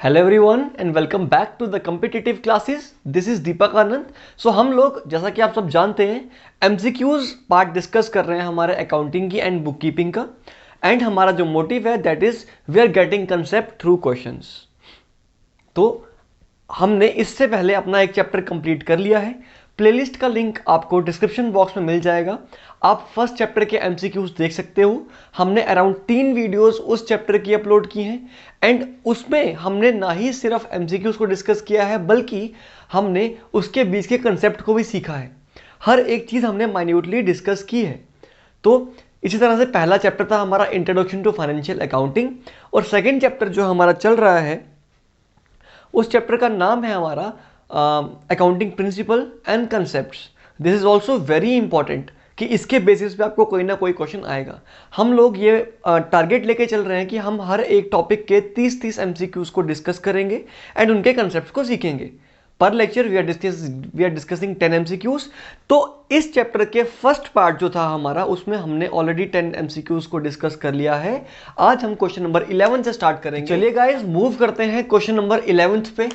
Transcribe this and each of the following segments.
Hello everyone and welcome back to the competitive classes. This is Deepak Anand. So हम लोग जैसा कि आप सब जानते हैं एमसीक्यूज पार्ट डिस्कस कर रहे हैं हमारे अकाउंटिंग की एंड बुक कीपिंग का। एंड हमारा जो मोटिव है that is we are getting concept through questions. तो हमने इससे पहले अपना एक चैप्टर कंप्लीट कर लिया है। प्लेलिस्ट का लिंक आपको डिस्क्रिप्शन बॉक्स में मिल जाएगा। आप फर्स्ट चैप्टर के एमसीक्यूज देख सकते हो। हमने अराउंड 3 वीडियोस उस चैप्टर की अपलोड की हैं एंड उसमें हमने ना ही सिर्फ एमसीक्यूज को डिस्कस किया है बल्कि हमने उसके बीच के कंसेप्ट को भी सीखा है। हर एक चीज़ हमने माइन्यूटली डिस्कस की है। तो इसी तरह से पहला चैप्टर था हमारा इंट्रोडक्शन टू फाइनेंशियल अकाउंटिंग और सेकेंड चैप्टर जो हमारा चल रहा है उस चैप्टर का नाम है हमारा accounting principle and concepts. This is also very important कि इसके बेसिस पे आपको कोई ना कोई क्वेश्चन आएगा। हम लोग ये टारगेट लेके चल रहे हैं कि हम हर एक टॉपिक के 30-30 एमसीक्यूज को डिस्कस करेंगे एंड उनके कंसेप्ट को सीखेंगे। पर lecture we are discussing 10 MCQs. तो इस चैप्टर के फर्स्ट पार्ट जो था हमारा उसमें हमने ऑलरेडी 10 एमसीक्यूज को डिस्कस कर लिया है। आज हम क्वेश्चन नंबर 11 से स्टार्ट करेंगे। चलिए गाइस मूव करते हैं क्वेश्चन नंबर 11 पे।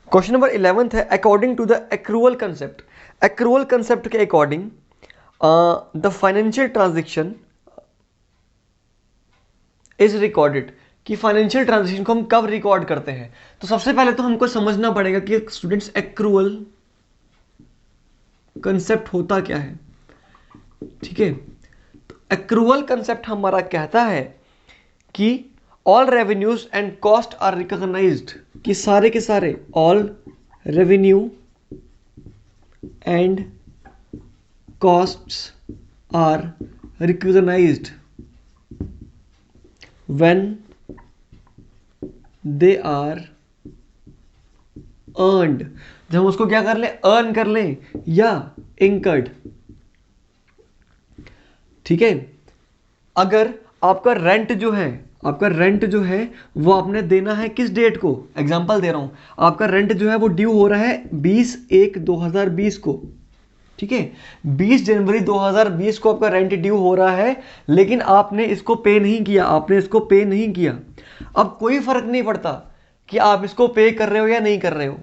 क्वेश्चन नंबर 11 है according to the accrual concept. Accrual concept के according the financial transaction is recorded कि फाइनेंशियल ट्रांजेक्शन को हम कब रिकॉर्ड करते हैं। तो सबसे पहले तो हमको समझना पड़ेगा कि स्टूडेंट्स एक्रूअल कंसेप्ट होता क्या है। ठीक है, तो एक्रूअल कंसेप्ट हमारा कहता है कि all revenues and cost are recognised, कि सारे के सारे all revenue and costs are recognised when they are earned। जब हम उसको क्या कर लें, अर्न कर लें या incurred। ठीक है, अगर आपका रेंट जो है वो आपने देना है किस डेट को, एग्जांपल दे रहा हूं, आपका रेंट जो है वो ड्यू हो रहा है 20/1/2020 को। ठीक है, 20 जनवरी 2020 को आपका रेंट ड्यू हो रहा है लेकिन आपने इसको पे नहीं किया। अब कोई फर्क नहीं पड़ता कि आप इसको पे कर रहे हो या नहीं कर रहे हो।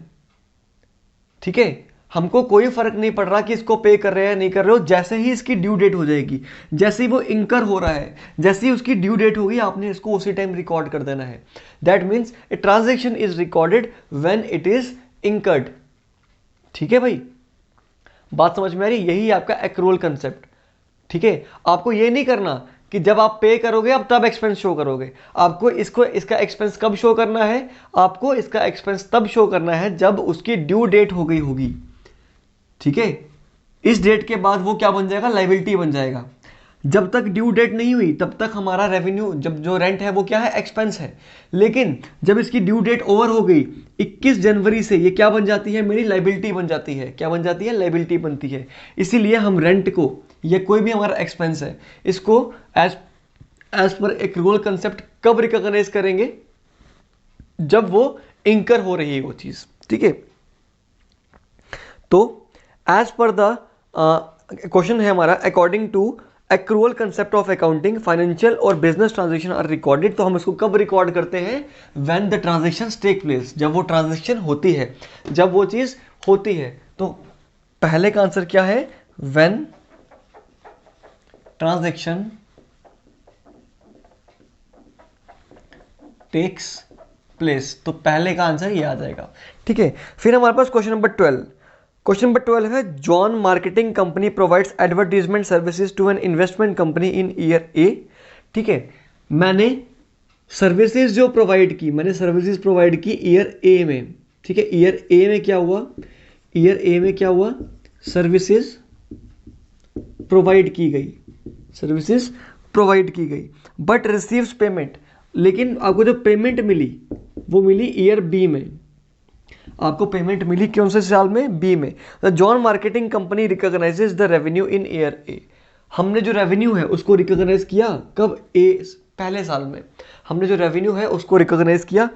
ठीक है, हमको कोई फर्क नहीं पड़ रहा कि इसको पे कर रहे हो या नहीं कर रहे हो। जैसे ही इसकी ड्यू डेट हो जाएगी, जैसे ही वो इंकर हो रहा है, जैसे ही उसकी ड्यू डेट होगी, आपने इसको उसी टाइम रिकॉर्ड कर देना है। That means a transaction is recorded when it is incurred. ठीक है भाई, बात समझ में आ रही, यही आपका एक्रूअल कंसेप्ट। ठीक है, आपको ये नहीं करना कि जब आप पे करोगे अब तब एक्सपेंस शो करोगे। आपको इसका एक्सपेंस कब शो करना है, आपको इसका एक्सपेंस तब शो करना है जब उसकी ड्यू डेट हो गई होगी। ठीक है, इस डेट के बाद वो क्या बन जाएगा, लायबिलिटी बन जाएगा। जब तक ड्यू डेट नहीं हुई तब तक हमारा रेवेन्यू, जब जो रेंट है वो क्या है, एक्सपेंस है। लेकिन जब इसकी ड्यू डेट ओवर हो गई 21 जनवरी से, ये क्या बन जाती है, मेरी लायबिलिटी बन जाती है। क्या बन जाती है, लायबिलिटी बनती है। इसीलिए हम रेंट को या कोई भी हमारा एक्सपेंस है इसको एज पर एक्रूअल कंसेप्ट कब रिकॉग्नाइज करेंगे, जब वो इंकर हो रही है वो चीज। ठीक है, तो एज पर द क्वेश्चन है हमारा according to accrual concept of accounting financial और बिजनेस ट्रांजेक्शन आर रिकॉर्डेड। तो हम इसको कब रिकॉर्ड करते हैं, when the transaction take place, जब वो ट्रांजेक्शन होती है, जब वो चीज होती है। तो पहले का आंसर क्या है, व्हेन ट्रांजेक्शन टेक्स प्लेस। तो पहले का आंसर ये आ जाएगा। ठीक है, फिर हमारे पास क्वेश्चन नंबर 12। क्वेश्चन नंबर 12 है John marketing company provides advertisement services to an investment company in year A. ठीक है, मैंने सर्विसेज प्रोवाइड की ईयर ए में। ठीक है, ईयर ए में क्या हुआ, सर्विसेज प्रोवाइड की गई बट रिसीव्स पेमेंट। लेकिन आपको जो पेमेंट मिली वो मिली ईयर बी में। आपको पेमेंट मिली कौन से साल में, बी में। The John marketing company recognizes the revenue in year A. हमने जो रेवेन्यू है उसको रिकॉग्नाइज किया कब, ए पहले साल में। हमने जो रेवेन्यू है उसको रिकॉग्नाइज किया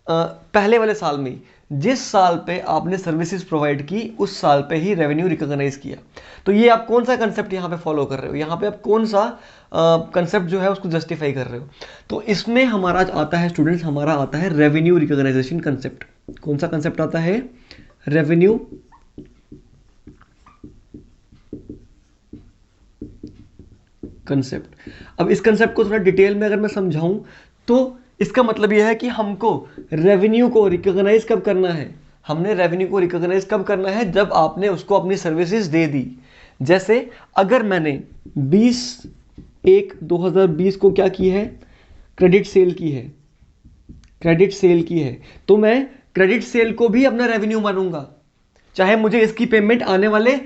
पहले वाले साल में ही, जिस साल पे आपने सर्विसेज प्रोवाइड की उस साल पे ही रेवेन्यू रिकॉग्नाइज किया। तो ये आप कौन सा कंसेप्ट यहाँ पे फॉलो कर रहे हो, यहाँ पे आप कौन सा कंसेप्ट जो है उसको जस्टिफाई कर रहे हो। तो इसमें हमारा आता है स्टूडेंट्स, हमारा आता है रेवेन्यू रिकॉग्नाइजेशन कंसेप्ट। कौन सा कंसेप्ट आता है, रेवेन्यू कंसेप्ट। अब इस कंसेप्ट को थोड़ा डिटेल में अगर मैं समझाऊं तो इसका मतलब यह है कि हमको रेवेन्यू को रिकॉग्नाइज कब करना है, हमने रेवेन्यू को रिकॉग्नाइज कब करना है, जब आपने उसको अपनी सर्विसेज दे दी। जैसे अगर मैंने 20/1/2020 को क्या की है, क्रेडिट सेल की है, क्रेडिट सेल की है, तो मैं क्रेडिट सेल को भी अपना रेवेन्यू मानूंगा, चाहे मुझे इसकी पेमेंट आने वाले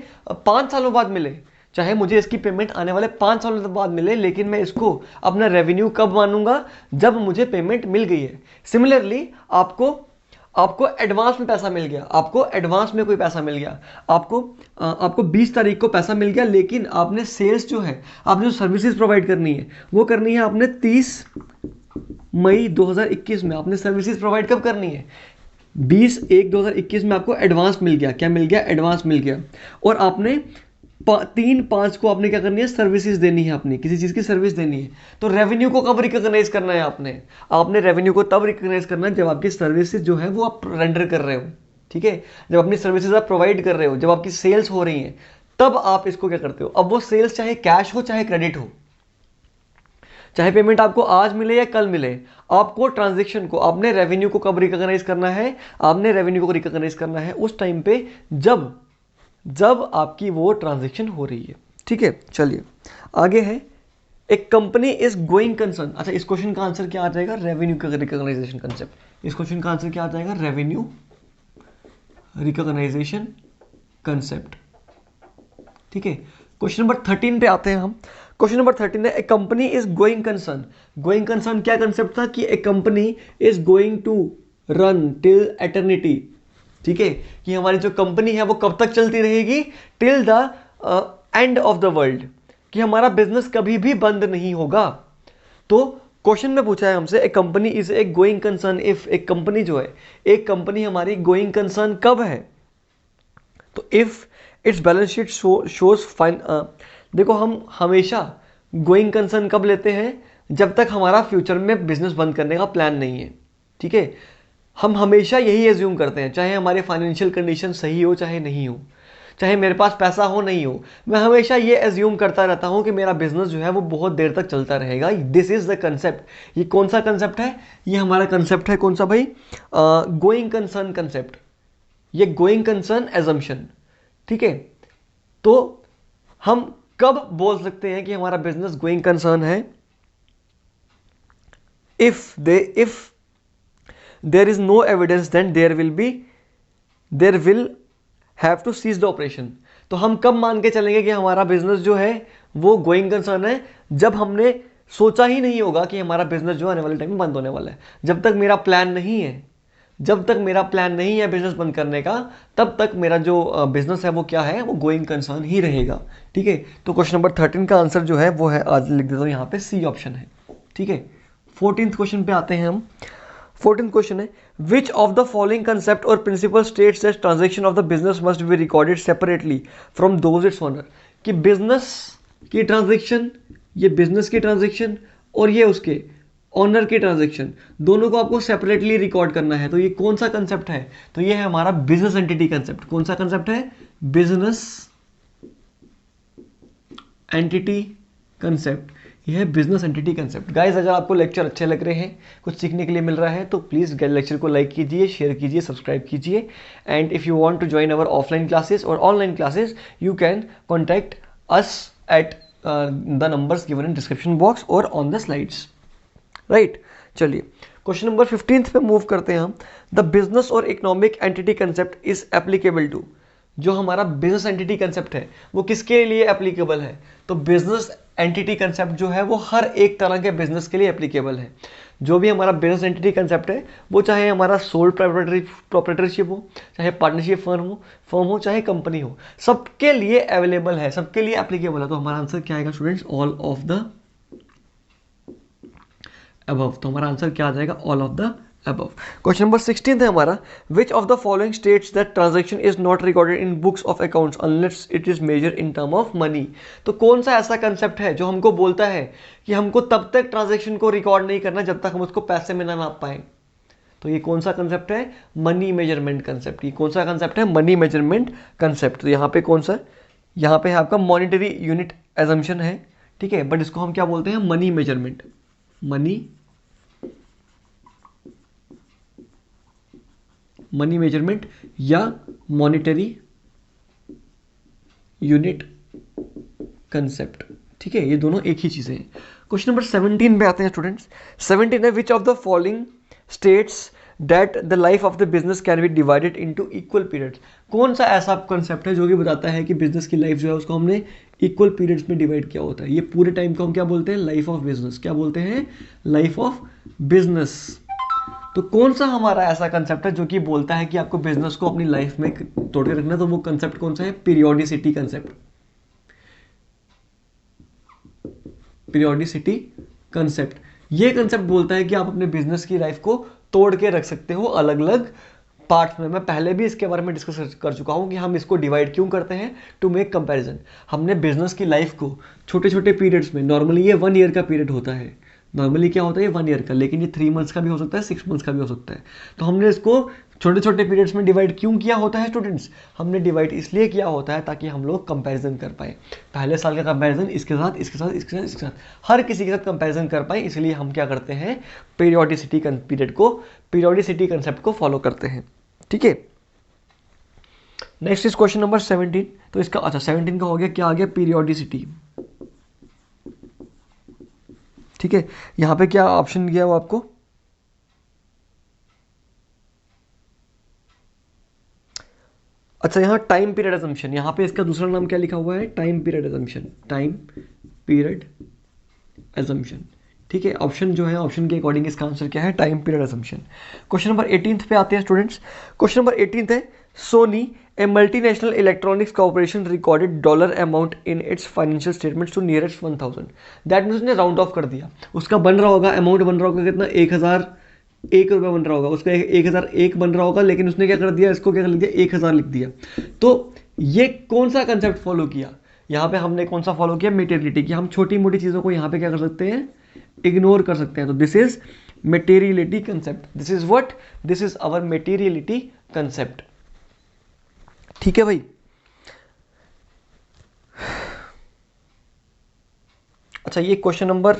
5 सालों बाद मिले, चाहे मुझे इसकी पेमेंट आने वाले 5 सालों बाद मिले, लेकिन मैं इसको अपना रेवेन्यू कब मानूंगा, जब मुझे पेमेंट मिल गई है। सिमिलरली आपको एडवांस में पैसा मिल गया, आपको एडवांस में कोई पैसा मिल गया, आपको 20 तारीख को पैसा मिल गया, लेकिन आपने सेल्स जो है, आपने जो सर्विसेज प्रोवाइड करनी है वो करनी है आपने 30 मई 2021 में। आपने सर्विसेज प्रोवाइड कब करनी है, 20/1/2021 में आपको एडवांस मिल गया। क्या मिल गया, एडवांस मिल गया। और आपने 3/5 को आपने क्या करनी है, सर्विसेज देनी है, अपनी किसी चीज़ की सर्विस देनी है। तो रेवेन्यू को कब रिकॉग्नाइज करना है आपने रेवेन्यू को तब रिकॉग्नाइज करना है जब आपकी सर्विसेज जो है वो आप रेंडर कर रहे हो, ठीक है, जब अपनी सर्विसेज आप प्रोवाइड कर रहे हो, जब आपकी सेल्स हो रही हैं, तब आप इसको क्या करते हो। अब वो सेल्स चाहे कैश हो चाहे क्रेडिट हो, चाहे पेमेंट आपको आज मिले या कल मिले, आपको ट्रांजैक्शन को, आपने रेवेन्यू को कब रिकॉग्नाइज करना है, आपने रेवेन्यू को रिकॉग्नाइज करना है उस टाइम पे जब आपकी वो ट्रांजैक्शन हो रही है। ठीक है, चलिए आगे है, एक कंपनी इज गोइंग कंसर्न। अच्छा, इस क्वेश्चन का आंसर क्या आ जाएगा, रेवेन्यू रिकॉग्नाइजेशन कंसेप्ट। इस क्वेश्चन का आंसर क्या आ जाएगा, रेवेन्यू रिकॉग्नाइजेशन कंसेप्ट। ठीक है, क्वेश्चन नंबर 13 पे आते हैं हम। क्वेश्चन नंबर 13 है, a company is going concern. Going concern क्या कंसेप्ट था कि a company is going to run till eternity. ठीक है, कि हमारी जो कंपनी है वो कब तक चलती रहेगी, till the end of the world, कि हमारा बिजनेस कभी भी बंद नहीं होगा। तो क्वेश्चन में पूछा है हमसे, a company is a going concern if, एक कंपनी जो है, एक कंपनी हमारी गोइंग कंसर्न कब है, तो if it's balance sheet shows fine. देखो, हम हमेशा गोइंग कंसर्न कब लेते हैं, जब तक हमारा फ्यूचर में बिजनेस बंद करने का प्लान नहीं है। ठीक है, हम हमेशा यही एज्यूम करते हैं, चाहे हमारे फाइनेंशियल कंडीशन सही हो चाहे नहीं हो, चाहे मेरे पास पैसा हो नहीं हो, मैं हमेशा ये एज्यूम करता रहता हूं कि मेरा बिजनेस जो है वो बहुत देर तक चलता रहेगा। This is the concept. ये कौन सा कंसेप्ट है, ये हमारा कंसेप्ट है, कौन सा भाई, गोइंग कंसर्न कंसेप्ट, ये गोइंग कंसर्न एजम्पशन। ठीक है, तो हम कब बोल सकते हैं कि हमारा बिजनेस गोइंग कंसर्न है, if there is no evidence then there will have to cease the operation। तो हम कब मान के चलेंगे कि हमारा बिजनेस जो है वो गोइंग कंसर्न है, जब हमने सोचा ही नहीं होगा कि हमारा बिजनेस जो आने वाले टाइम में बंद होने वाला है। जब तक मेरा प्लान नहीं है, जब तक मेरा प्लान नहीं है बिजनेस बंद करने का, तब तक मेरा जो बिजनेस है वो क्या है, वो गोइंग कंसर्न ही रहेगा। ठीक है, तो क्वेश्चन नंबर 13 का आंसर जो है वो है, आज लिख देता हूं यहाँ पे, सी ऑप्शन है। ठीक है, 14th क्वेश्चन पे आते हैं हम। 14th क्वेश्चन है, which of the following concept और principle states that transaction of the business must be recorded separately from those its owner. कि बिजनेस की ट्रांजैक्शन, ये बिजनेस की ट्रांजैक्शन और ये उसके ऑनर की ट्रांजैक्शन, दोनों को आपको सेपरेटली रिकॉर्ड करना है। तो ये कौन सा कंसेप्ट है, तो ये है हमारा बिजनेस एंटिटी कंसेप्ट। कौन सा कंसेप्ट है, बिजनेस एंटिटी कंसेप्ट, यह है बिजनेस एंटिटी कंसेप्ट। गाइस, अगर आपको लेक्चर अच्छे लग रहे हैं, कुछ सीखने के लिए मिल रहा है, तो प्लीज़ लेक्चर को लाइक कीजिए, शेयर कीजिए, सब्सक्राइब कीजिए। And if you want to join our offline classes और online classes, you can contact us at the numbers given in description box और ऑन द स्लाइड्स। राइट, चलिए question number 15 पे move करते हैं हम। The business और economic entity concept is applicable to. जो हमारा बिजनेस एंटिटी कंसेप्ट है वो किसके लिए एप्लीकेबल है, तो बिजनेस एंटिटी कंसेप्ट जो है वो हर एक तरह के बिजनेस के लिए एप्लीकेबल है। जो भी हमारा बिजनेस एंटिटी कंसेप्ट है, वो चाहे हमारा सोल प्रोप्राइटरशिप हो, चाहे पार्टनरशिप फर्म हो, चाहे कंपनी हो, सबके लिए अवेलेबल है, सबके लिए एप्लीकेबल है। तो हमारा आंसर क्या आएगा students, all of the above. तो हमारा आंसर क्या आ जाएगा, all of the above. Question number 16 है हमारा, which of the following states that transaction is not recorded in books of accounts unless it is measured in term of money. तो कौन सा ऐसा कंसेप्ट है जो हमको बोलता है कि हमको तब तक ट्रांजैक्शन को रिकॉर्ड नहीं करना जब तक हम उसको पैसे में ना नाप पाए. तो ये कौन सा कंसेप्ट है? Money measurement concept. ये कौन सा कंसेप्ट है? Money measurement concept. तो यहाँ पे कौन सा, यहाँ पे है आपका मॉनिटरी यूनिट एजम्पशन है, ठीक है, बट इसको हम क्या बोलते हैं? Money measurement. मनी मेजरमेंट या मॉनिटरी यूनिट कंसेप्ट, ठीक है, ये दोनों एक ही चीजें हैं. क्वेश्चन नंबर 17 पे आते हैं स्टूडेंट्स. 17 है, which of the following states that the life of the business can be divided into equal periods. कौन सा ऐसा कंसेप्ट है जो कि बताता है कि बिजनेस की लाइफ जो है उसको हमने इक्वल पीरियड्स में डिवाइड किया होता है. ये पूरे टाइम को हम क्या बोलते हैं? Life of business. क्या बोलते हैं? Life of business. तो कौन सा हमारा ऐसा कंसेप्ट है जो कि बोलता है कि आपको बिजनेस को अपनी लाइफ में तोड़ के रखना? तो वो कंसेप्ट कौन सा है? Periodicity concept. Periodicity concept. ये कंसेप्ट बोलता है कि आप अपने बिजनेस की लाइफ को तोड़ के रख सकते हो अलग अलग पार्ट्स में. मैं पहले भी इसके बारे में डिस्कस कर चुका हूं कि हम इसको डिवाइड क्यों करते हैं? To make comparison. हमने बिजनेस की लाइफ को छोटे छोटे पीरियड्स में, नॉर्मली ये 1 ईयर का पीरियड होता है, नॉर्मली क्या होता है? 1 ईयर का, लेकिन ये 3 मंथ्स का भी हो सकता है, 6 मंथ्स का भी हो सकता है. तो हमने इसको छोटे छोटे पीरियड्स में डिवाइड क्यों किया होता है स्टूडेंट्स? हमने डिवाइड इसलिए किया होता है ताकि हम लोग कंपैरिजन कर पाए. पहले साल का कंपैरिजन इसके साथ, इसके साथ, इसके साथ, इसके साथ, हर किसी के साथ कंपैरिजन कर पाए. इसलिए हम क्या करते हैं? पीरियोडिसिटी पीरियड को, पीरियोडिसिटी कंसेप्ट को फॉलो करते हैं, ठीक है. Next is question number 17. तो इसका अच्छा 17 का हो गया, क्या आ गया? पीरियोडिसिटी, ठीक है. यहां पे क्या ऑप्शन दिया वो आपको? अच्छा, यहाँ टाइम पीरियड असम्पशन, यहाँ पे इसका दूसरा नाम क्या लिखा हुआ है? Time period assumption. Time period assumption, ठीक है. ऑप्शन जो है, ऑप्शन के अकॉर्डिंग इसका आंसर क्या है? Time period assumption. Question number 18 पे आते हैं स्टूडेंट्स. क्वेश्चन नंबर 18 है, Sony a multinational electronics corporation recorded dollar amount in its financial statements to nearest 1000. That means उसने राउंड ऑफ कर दिया. उसका बन रहा होगा अमाउंट, बन रहा होगा कितना? 1001 रुपये बन रहा होगा, उसका 1001 बन रहा होगा, लेकिन उसने क्या कर दिया? इसको क्या कर दिया? 1000 लिख दिया. तो ये कौन सा कंसेप्ट फॉलो किया? यहाँ पे हमने कौन सा फॉलो किया? मेटेरियलिटी की. हम छोटी मोटी चीज़ों को यहाँ पे क्या कर सकते हैं? इग्नोर कर सकते हैं. तो this is materiality concept. This is what? This is our materiality concept, ठीक है भाई. अच्छा, ये क्वेश्चन नंबर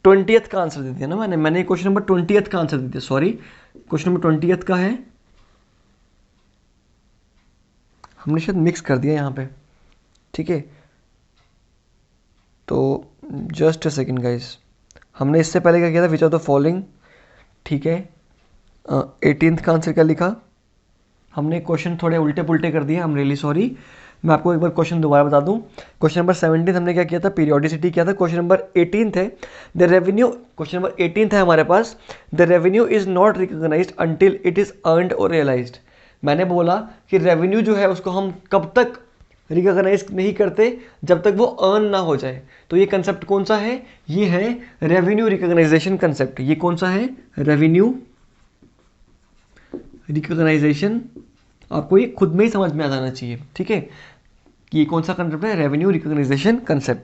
20th का आंसर दे दिया ना मैंने क्वेश्चन नंबर 20th का आंसर दे दिया, सॉरी. क्वेश्चन नंबर 20th का है, हमने शायद मिक्स कर दिया यहाँ पे, ठीक है. तो जस्ट अ सेकेंड गाइस, हमने इससे पहले क्या किया था? विच ऑफ द फॉलोइंग, ठीक है. 18th का आंसर क्या लिखा? हमने क्वेश्चन थोड़े उल्टे पुल्टे कर दिए, आई एम रियली सॉरी. मैं आपको एक बार क्वेश्चन दोबारा बता दूं. क्वेश्चन नंबर 17 हमने क्या किया था? पीरियोडिसिटी किया था. क्वेश्चन नंबर 18 है द रेवेन्यू. क्वेश्चन नंबर 18 है हमारे पास, the revenue is not recognized until it is earned और रियलाइज्ड. मैंने बोला कि रेवेन्यू जो है उसको हम कब तक रिकॉग्नाइज नहीं करते? जब तक वो अर्न ना हो जाए. तो ये कंसेप्ट कौन सा है? ये है रेवेन्यू रिकॉग्नाइजेशन कंसेप्ट. ये कौन सा है? Revenue recognition. आपको ये खुद में ही समझ में आ जाना चाहिए, ठीक है. ये कौन सा कंसेप्ट है? Revenue recognition concept.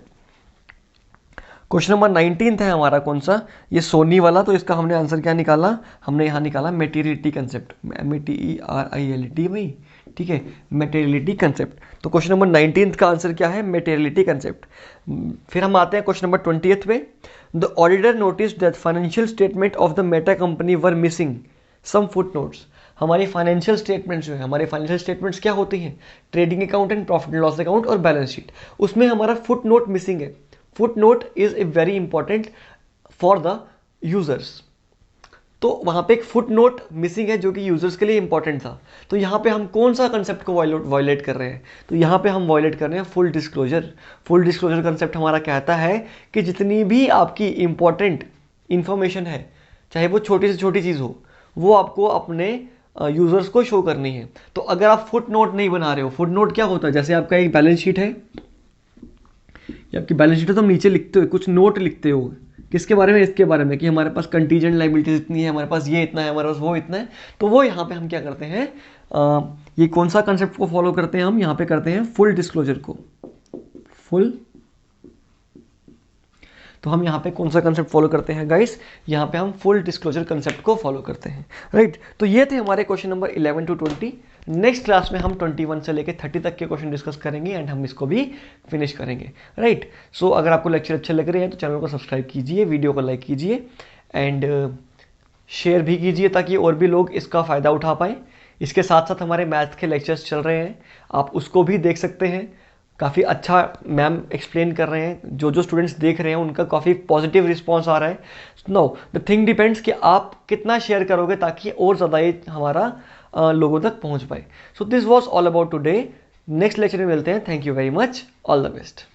Question number 19 है हमारा, कौन सा? ये सोनी वाला. तो इसका हमने आंसर क्या निकाला? हमने यहाँ निकाला मेटेरियलिटी कंसेप्ट. METERIALITY भाई, ठीक है, मेटेरियलिटी कंसेप्ट. तो क्वेश्चन नंबर 19 का आंसर क्या है? Materiality concept. फिर हम आते हैं क्वेश्चन नंबर 20 पे. The auditor notice that financial statement of the Meta company were missing some foot notes. हमारी फाइनेंशियल स्टेटमेंट्स जो है, हमारे फाइनेंशियल स्टेटमेंट्स क्या होती हैं? Trading account and profit and loss account और बैलेंस शीट. उसमें हमारा फुट नोट मिसिंग है. Foot note is a very important for the users. तो वहां पे एक फुट नोट मिसिंग है जो कि यूजर्स के लिए इंपॉर्टेंट था. तो यहाँ पे हम कौन सा कंसेप्ट को वायलेट कर रहे हैं? तो यहाँ पे हम वायलेट कर रहे हैं full disclosure. Full disclosure concept हमारा कहता है कि जितनी भी आपकी इंपॉर्टेंट इंफॉर्मेशन है, चाहे वो छोटी से छोटी चीज़ हो, वो आपको अपने यूजर्स को शो करनी है. तो अगर आप फुट नोट नहीं बना रहे हो, फुट नोट क्या होता है? जैसे आपका एक बैलेंस शीट है, ये आपकी बैलेंस शीट है, तो हम नीचे लिखते हो कुछ नोट लिखते हो, किसके बारे में? इसके बारे में कि हमारे पास कंटीजेंट लाइबिलिटीज इतनी है, हमारे पास ये इतना है, हमारे पास वो इतना है। तो वो यहाँ पे हम क्या करते हैं, ये कौन सा कंसेप्ट को फॉलो करते हैं, हम यहाँ पे करते हैं फुल डिस्क्लोजर को। फुल, तो हम यहाँ पे कौन सा कंसेप्ट फॉलो करते हैं गाइस, यहाँ पे हम फुल डिस्क्लोजर कंसेप्ट को फॉलो करते हैं, राइट। तो ये थे हमारे question number 11 to 20। Next class में हम 21 से लेकर 30 तक के क्वेश्चन डिस्कस करेंगे एंड हम इसको भी फिनिश करेंगे, राइट। सो अगर आपको लेक्चर अच्छे लग रहे हैं तो चैनल को सब्सक्राइब कीजिए, वीडियो को लाइक कीजिए एंड शेयर भी कीजिए ताकि और भी लोग इसका फ़ायदा उठा पाएँ। इसके साथ साथ हमारे मैथ के लेक्चर्स चल रहे हैं, आप उसको भी देख सकते हैं। काफ़ी अच्छा मैम एक्सप्लेन कर रहे हैं, जो स्टूडेंट्स देख रहे हैं उनका काफ़ी पॉजिटिव रिस्पॉन्स आ रहा है। नो, द थिंग डिपेंड्स कि आप कितना शेयर करोगे ताकि और ज़्यादा ये हमारा लोगों तक पहुंच पाए। So this was all about today. Next lecture में मिलते हैं। Thank you very much, all the best.